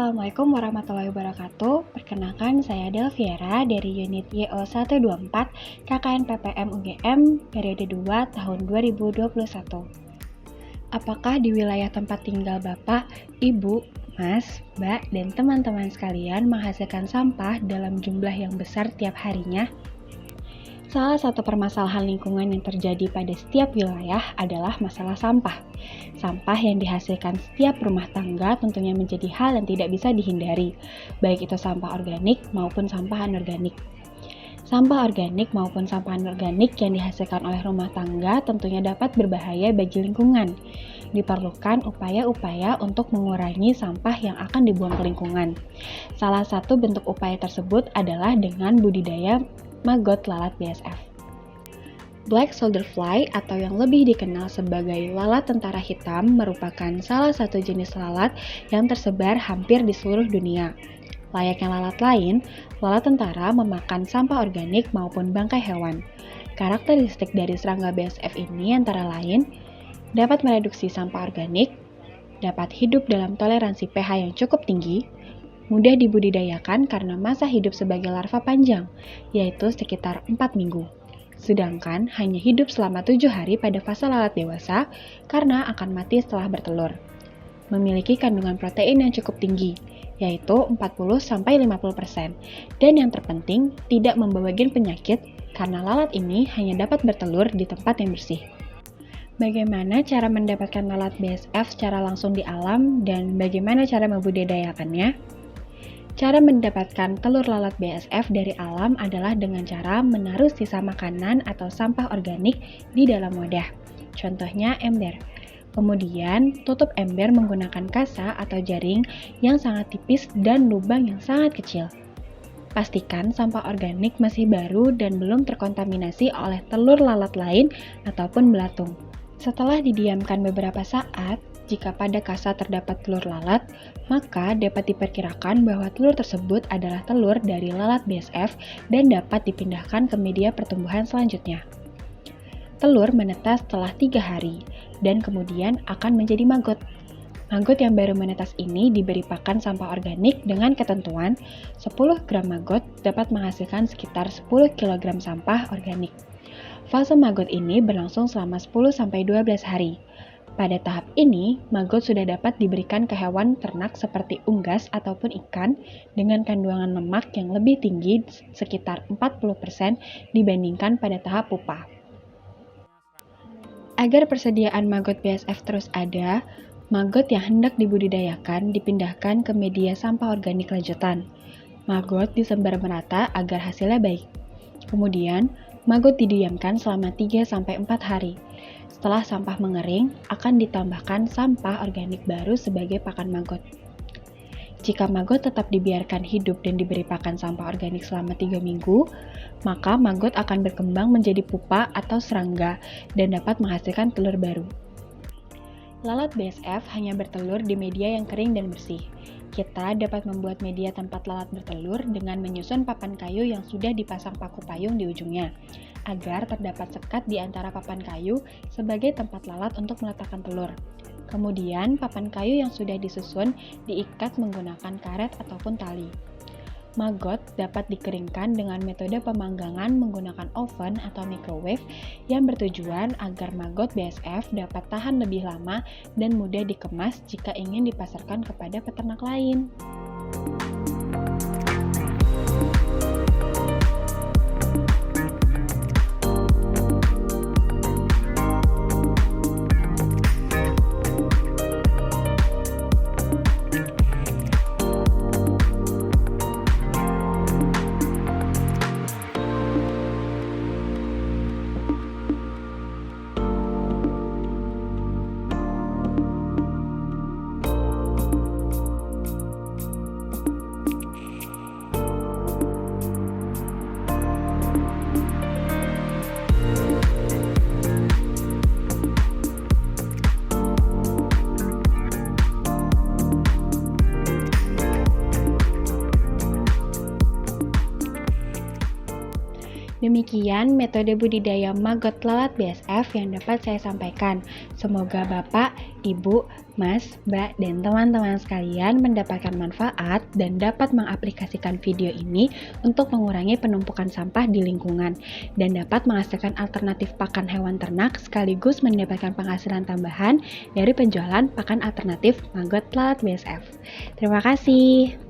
Assalamualaikum warahmatullahi wabarakatuh. Perkenalkan, saya Delviera dari unit YO 124 KKN PPM UGM periode 2 tahun 2021. Apakah di wilayah tempat tinggal Bapak, Ibu, Mas, Mbak, dan teman-teman sekalian menghasilkan sampah dalam jumlah yang besar tiap harinya? Salah satu permasalahan lingkungan yang terjadi pada setiap wilayah adalah masalah sampah. Sampah yang dihasilkan setiap rumah tangga tentunya menjadi hal yang tidak bisa dihindari, baik itu sampah organik maupun sampah anorganik. Sampah organik maupun sampah anorganik yang dihasilkan oleh rumah tangga tentunya dapat berbahaya bagi lingkungan. Diperlukan upaya-upaya untuk mengurangi sampah yang akan dibuang ke lingkungan. Salah satu bentuk upaya tersebut adalah dengan budidaya maggot lalat BSF. Black Soldier Fly atau yang lebih dikenal sebagai lalat tentara hitam merupakan salah satu jenis lalat yang tersebar hampir di seluruh dunia. Layaknya lalat lain, lalat tentara memakan sampah organik maupun bangkai hewan. Karakteristik dari serangga BSF ini antara lain dapat mereduksi sampah organik, dapat hidup dalam toleransi pH yang cukup tinggi, mudah dibudidayakan karena masa hidup sebagai larva panjang, yaitu sekitar 4 minggu. Sedangkan hanya hidup selama 7 hari pada fase lalat dewasa karena akan mati setelah bertelur. Memiliki kandungan protein yang cukup tinggi, yaitu 40-50%. Dan yang terpenting, tidak membawa gen penyakit karena lalat ini hanya dapat bertelur di tempat yang bersih. Bagaimana cara mendapatkan lalat BSF secara langsung di alam dan bagaimana cara membudidayakannya? Cara mendapatkan telur lalat BSF dari alam adalah dengan cara menaruh sisa makanan atau sampah organik di dalam wadah. Contohnya ember. Kemudian, tutup ember menggunakan kasa atau jaring yang sangat tipis dan lubang yang sangat kecil. Pastikan sampah organik masih baru dan belum terkontaminasi oleh telur lalat lain ataupun belatung. Setelah didiamkan beberapa saat, jika pada kasa terdapat telur lalat, maka dapat diperkirakan bahwa telur tersebut adalah telur dari lalat BSF dan dapat dipindahkan ke media pertumbuhan selanjutnya. Telur menetas setelah 3 hari, dan kemudian akan menjadi maggot. Maggot yang baru menetas ini diberi pakan sampah organik dengan ketentuan 10 gram maggot dapat menghasilkan sekitar 10 kg sampah organik. Fase maggot ini berlangsung selama 10-12 hari. Pada tahap ini, maggot sudah dapat diberikan ke hewan ternak seperti unggas ataupun ikan dengan kandungan lemak yang lebih tinggi sekitar 40% dibandingkan pada tahap pupa. Agar persediaan maggot BSF terus ada, maggot yang hendak dibudidayakan dipindahkan ke media sampah organik lanjutan. Maggot disebar merata agar hasilnya baik. Kemudian, maggot didiamkan selama 3-4 hari. Setelah sampah mengering, akan ditambahkan sampah organik baru sebagai pakan maggot. Jika maggot tetap dibiarkan hidup dan diberi pakan sampah organik selama 3 minggu, maka maggot akan berkembang menjadi pupa atau serangga dan dapat menghasilkan telur baru. Lalat BSF hanya bertelur di media yang kering dan bersih. Kita dapat membuat media tempat lalat bertelur dengan menyusun papan kayu yang sudah dipasang paku payung di ujungnya, agar terdapat sekat di antara papan kayu sebagai tempat lalat untuk meletakkan telur. Kemudian, papan kayu yang sudah disusun diikat menggunakan karet ataupun tali. Maggot dapat dikeringkan dengan metode pemanggangan menggunakan oven atau microwave yang bertujuan agar maggot BSF dapat tahan lebih lama dan mudah dikemas jika ingin dipasarkan kepada peternak lain. Demikian metode budidaya maggot lalat BSF yang dapat saya sampaikan. Semoga Bapak, Ibu, Mas, Mbak, dan teman-teman sekalian mendapatkan manfaat dan dapat mengaplikasikan video ini untuk mengurangi penumpukan sampah di lingkungan dan dapat menghasilkan alternatif pakan hewan ternak sekaligus mendapatkan penghasilan tambahan dari penjualan pakan alternatif maggot lalat BSF. Terima kasih.